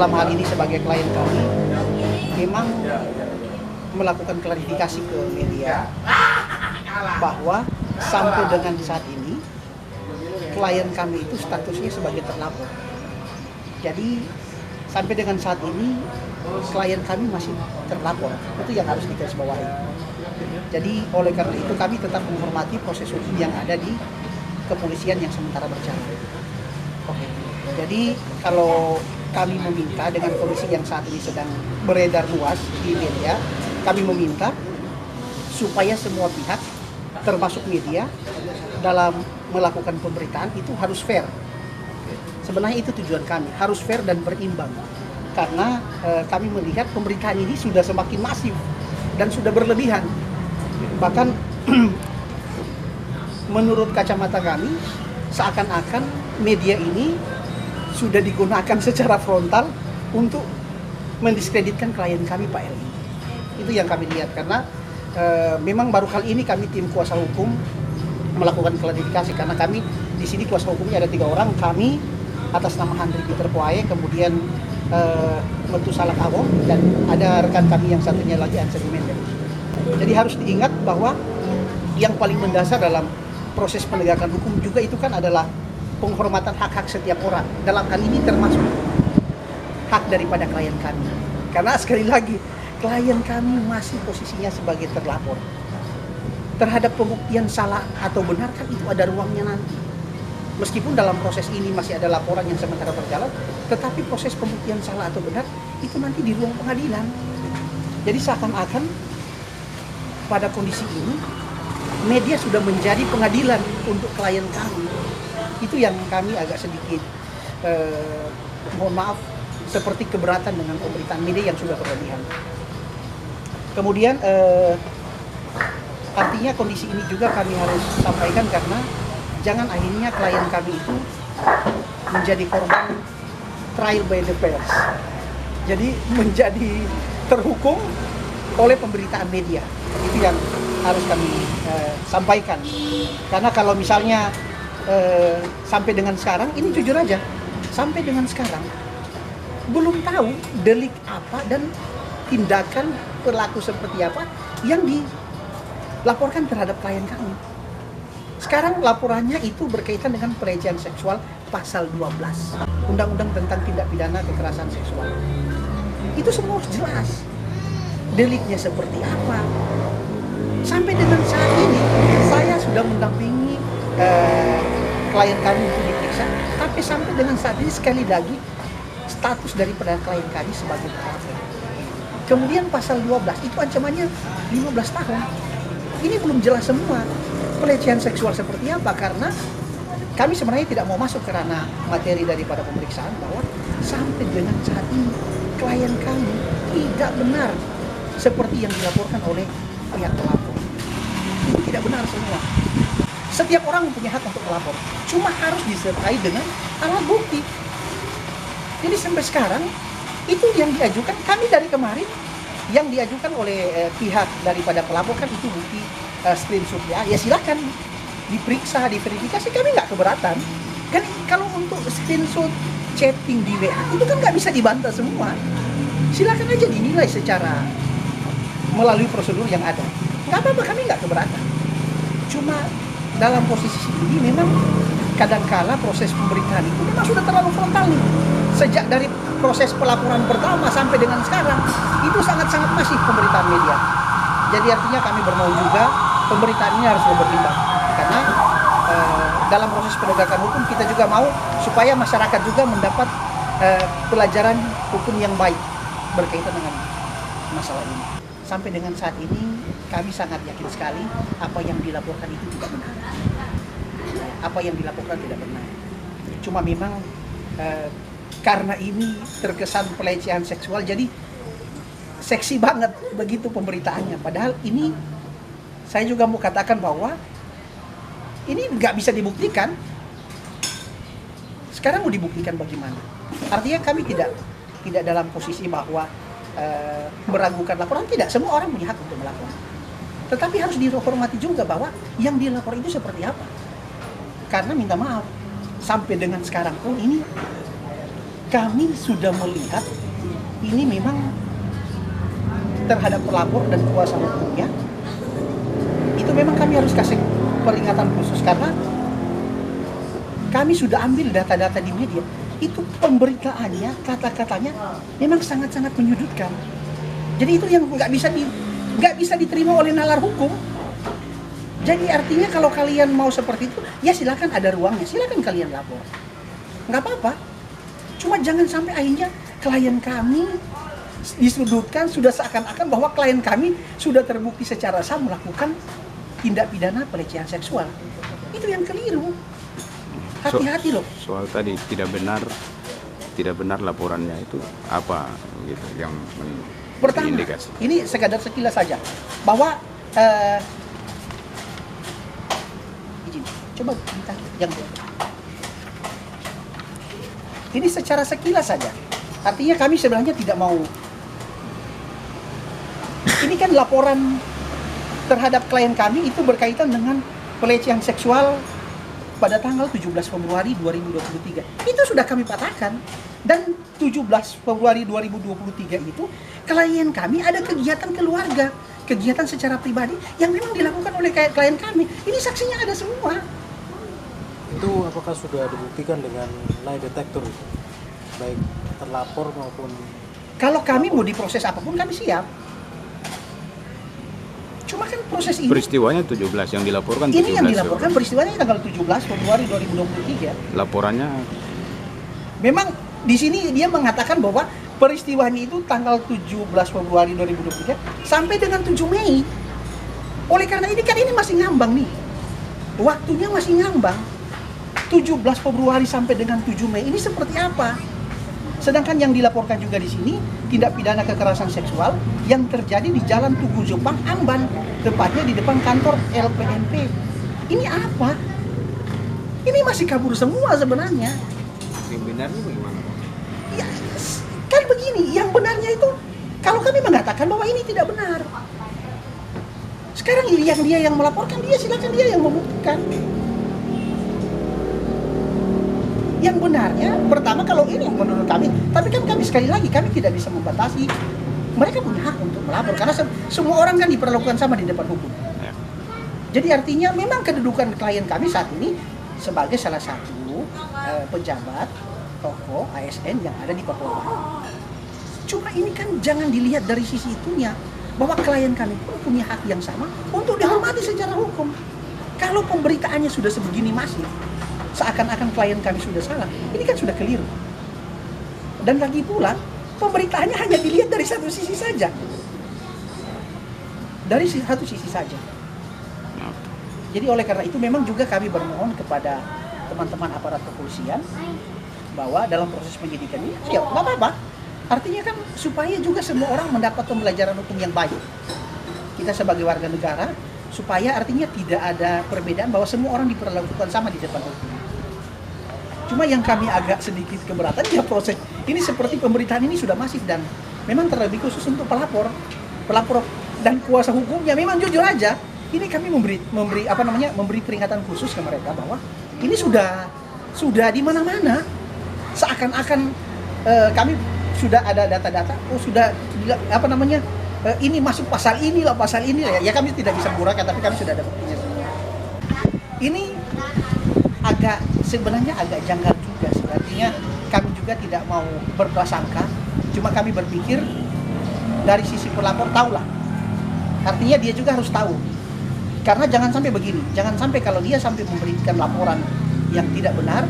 dalam hal ini sebagai klien kami memang melakukan klarifikasi ke media bahwa sampai dengan saat ini klien kami itu statusnya sebagai terlapor. Jadi sampai dengan saat ini klien kami masih terlapor. Itu yang harus digarisbawahi. Jadi oleh karena itu kami tetap menghormati proses hukum yang ada di kepolisian yang sementara berjalan. Oke. Jadi kalau kami meminta dengan kondisi yang saat ini sedang beredar luas di media, kami meminta supaya semua pihak termasuk media dalam melakukan pemberitaan itu harus fair. Sebenarnya itu tujuan kami, harus fair dan berimbang. Karena kami melihat pemberitaan ini sudah semakin masif dan sudah berlebihan. Bahkan menurut kacamata kami, seakan-akan media ini sudah digunakan secara frontal untuk mendiskreditkan klien kami Pak Eli. Itu yang kami lihat karena memang baru kali ini kami tim kuasa hukum melakukan klarifikasi karena kami di sini kuasa hukumnya ada 3 orang, kami atas nama Handri Peter Poaye, kemudian Metu Salak Awong, dan ada rekan kami yang satunya lagi Ansari Mendel. Jadi harus diingat bahwa yang paling mendasar dalam proses penegakan hukum juga itu kan adalah penghormatan hak-hak setiap orang. Dalam hal ini termasuk hak daripada klien kami. Karena sekali lagi, klien kami masih posisinya sebagai terlapor. Terhadap pembuktian salah atau benar kan itu ada ruangnya nanti. Meskipun dalam proses ini masih ada laporan yang sementara berjalan, tetapi proses pembuktian salah atau benar itu nanti di ruang pengadilan. Jadi seakan-akan pada kondisi ini media sudah menjadi pengadilan untuk klien kami. Itu yang kami agak sedikit mohon maaf seperti keberatan dengan pemberitaan media yang sudah berlebihan. Kemudian artinya kondisi ini juga kami harus sampaikan karena jangan akhirnya klien kami itu menjadi korban trial by the pers. Jadi menjadi terhukum oleh pemberitaan media. Itu yang harus kami sampaikan. Karena kalau misalnya sampai dengan sekarang, ini jujur aja, sampai dengan sekarang belum tahu delik apa dan tindakan pelaku seperti apa yang dilaporkan terhadap klien kami. Sekarang laporannya itu berkaitan dengan pelecehan seksual pasal 12 Undang-Undang tentang tindak pidana kekerasan seksual. Itu semua jelas. Deliknya seperti apa. Sampai dengan saat ini saya sudah mendampingi klien kami untuk diperiksa, tapi sampai dengan saat ini sekali lagi status daripada klien kami sebagai terlapor. Kemudian pasal 12 itu ancamannya 15 tahun. Ini belum jelas semua pelecehan seksual seperti apa karena kami sebenarnya tidak mau masuk ke ranah materi daripada pemeriksaan bahwa sampai dengan saat ini klien kami tidak benar seperti yang dilaporkan oleh pihak pelapor. Itu tidak benar semua. Setiap orang mempunyai hak untuk melapor, cuma harus disertai dengan alat bukti. Jadi sampai sekarang itu yang diajukan kami dari kemarin yang diajukan oleh pihak daripada pelapor kan itu bukti screenshot ya silakan diperiksa, diverifikasi, kami nggak keberatan. Kan kalau untuk screenshot chatting di WA itu kan nggak bisa dibantah semua. Silakan aja dinilai secara melalui prosedur yang ada. Nggak apa-apa, kami nggak keberatan. Cuma dalam posisi ini memang kadangkala proses pemberitaan itu memang sudah terlalu frontal nih. Sejak dari proses pelaporan pertama sampai dengan sekarang itu sangat-sangat masif pemberitaan media. Jadi artinya kami bermau juga pemberitaan ini harus berimbang karena dalam proses penegakan hukum kita juga mau supaya masyarakat juga mendapat pelajaran hukum yang baik berkaitan dengan masalah ini. Sampai dengan saat ini kami sangat yakin sekali apa yang dilaporkan itu tidak benar. Apa yang dilaporkan tidak benar. Cuma memang karena ini terkesan pelecehan seksual jadi seksi banget begitu pemberitaannya. Padahal ini saya juga mau katakan bahwa ini nggak bisa dibuktikan. Sekarang mau dibuktikan bagaimana? Artinya kami tidak dalam posisi bahwa meragukan laporan, tidak. Semua orang punya hak untuk melapor. Tetapi harus dihormati juga bahwa yang dilapor itu seperti apa. Karena minta maaf, sampai dengan sekarang pun ini kami sudah melihat ini memang terhadap pelapor dan kuasa hukumnya, itu memang kami harus kasih peringatan khusus karena kami sudah ambil data-data di media. Itu pemberitaannya, kata-katanya memang sangat-sangat menyudutkan. Jadi itu yang nggak bisa diterima oleh nalar hukum. Jadi artinya kalau kalian mau seperti itu, ya silakan, ada ruangnya, silakan kalian lapor, nggak apa-apa. Cuma jangan sampai akhirnya klien kami disudutkan, sudah seakan-akan bahwa klien kami sudah terbukti secara sah melakukan tindak pidana pelecehan seksual. Itu yang keliru. Hati-hati loh. Soal tadi tidak benar laporannya itu apa gitu yang Pertama, indikasi. ini sekadar sekilas saja bahwa izin, coba minta yang ini secara sekilas saja. Artinya kami sebenarnya tidak mau. Ini kan laporan terhadap klien kami itu berkaitan dengan pelecehan seksual pada tanggal 17 Februari 2023. Itu sudah kami patahkan. Dan 17 Februari 2023 itu klien kami ada kegiatan keluarga, kegiatan secara pribadi yang memang dilakukan oleh klien kami. Ini saksinya ada semua. Itu apakah sudah dibuktikan dengan lie detector itu? Baik terlapor maupun... Kalau kami mau diproses apapun kami siap. Cuma kan proses ini... Peristiwanya 17, yang dilaporkan 17. Ini yang dilaporkan peristiwanya tanggal 17 Februari 2023. Laporannya... Memang di sini dia mengatakan bahwa peristiwanya itu tanggal 17 Februari 2023 sampai dengan 7 Mei. Oleh karena ini kan ini masih ngambang nih. Waktunya masih ngambang. 17 Februari sampai dengan 7 Mei ini seperti apa? Sedangkan yang dilaporkan juga di sini tindak pidana kekerasan seksual yang terjadi di Jalan Tugu Jepang, Amban, tepatnya di depan kantor LPNP. Ini apa? Ini masih kabur semua sebenarnya. Yang benarnya bagaimana? Ya, kan begini, yang benarnya itu kalau kami mengatakan bahwa ini tidak benar. Sekarang yang dia yang melaporkan, dia silakan dia yang membuktikan. Yang benarnya, pertama kalau ini menurut kami, tapi kan kami sekali lagi, kami tidak bisa membatasi. Mereka punya hak untuk melapor, karena semua orang kan diperlakukan sama di depan hukum. Ya. Jadi artinya memang kedudukan klien kami saat ini sebagai salah satu pejabat tokoh ASN yang ada di Papua. Cuma ini kan jangan dilihat dari sisi itunya, bahwa klien kami pun punya hak yang sama untuk dihormati secara hukum. Kalau pemberitaannya sudah sebegini masif, seakan-akan klien kami sudah salah, ini kan sudah keliru. Dan lagi pula, pemberitaannya hanya dilihat dari satu sisi saja. Dari satu sisi saja. Jadi oleh karena itu memang juga kami bermohon kepada teman-teman aparat kepolisian bahwa dalam proses penyidikan ini, ya nggak apa-apa. Artinya kan supaya juga semua orang mendapat pembelajaran hukum yang baik. Kita sebagai warga negara, supaya artinya tidak ada perbedaan bahwa semua orang diperlakukan sama di depan hukum. Cuma yang kami agak sedikit keberatan ya proses ini, seperti pemberitaan ini sudah masif dan memang terlebih khusus untuk pelapor dan kuasa hukumnya. Memang jujur aja, ini kami memberi peringatan khusus ke mereka bahwa ini sudah di mana-mana. Seakan-akan kami sudah ada data-data, ini masuk pasal inilah ya kami tidak bisa menguraikan, tapi kami sudah ada buktinya semua. Ini sebenarnya agak janggal juga sih. Artinya kami juga tidak mau berprasangka, cuma kami berpikir dari sisi pelapor tahulah. Artinya dia juga harus tahu. Karena jangan sampai begini, jangan sampai kalau dia sampai memberikan laporan yang tidak benar,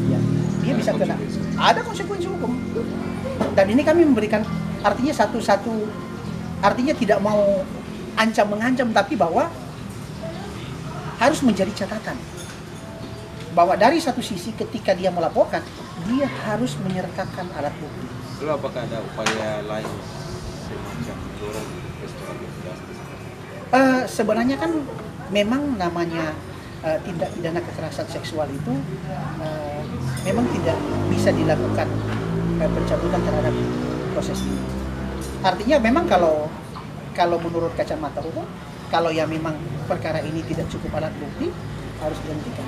ya, dia bisa kena. Ada konsekuensi hukum. Dan ini kami memberikan artinya artinya tidak mau mengancam, tapi bahwa harus menjadi catatan bahwa dari satu sisi ketika dia melaporkan, dia harus menyertakan alat bukti. Lalu apakah ada upaya lain semacam mendorong festival justice? Sebenarnya kan memang namanya tindak pidana kekerasan seksual itu memang tidak bisa dilakukan pencabutan terhadap proses ini. Artinya memang kalau menurut kacamata hukum, kalau ya memang perkara ini tidak cukup alat bukti, harus dihentikan.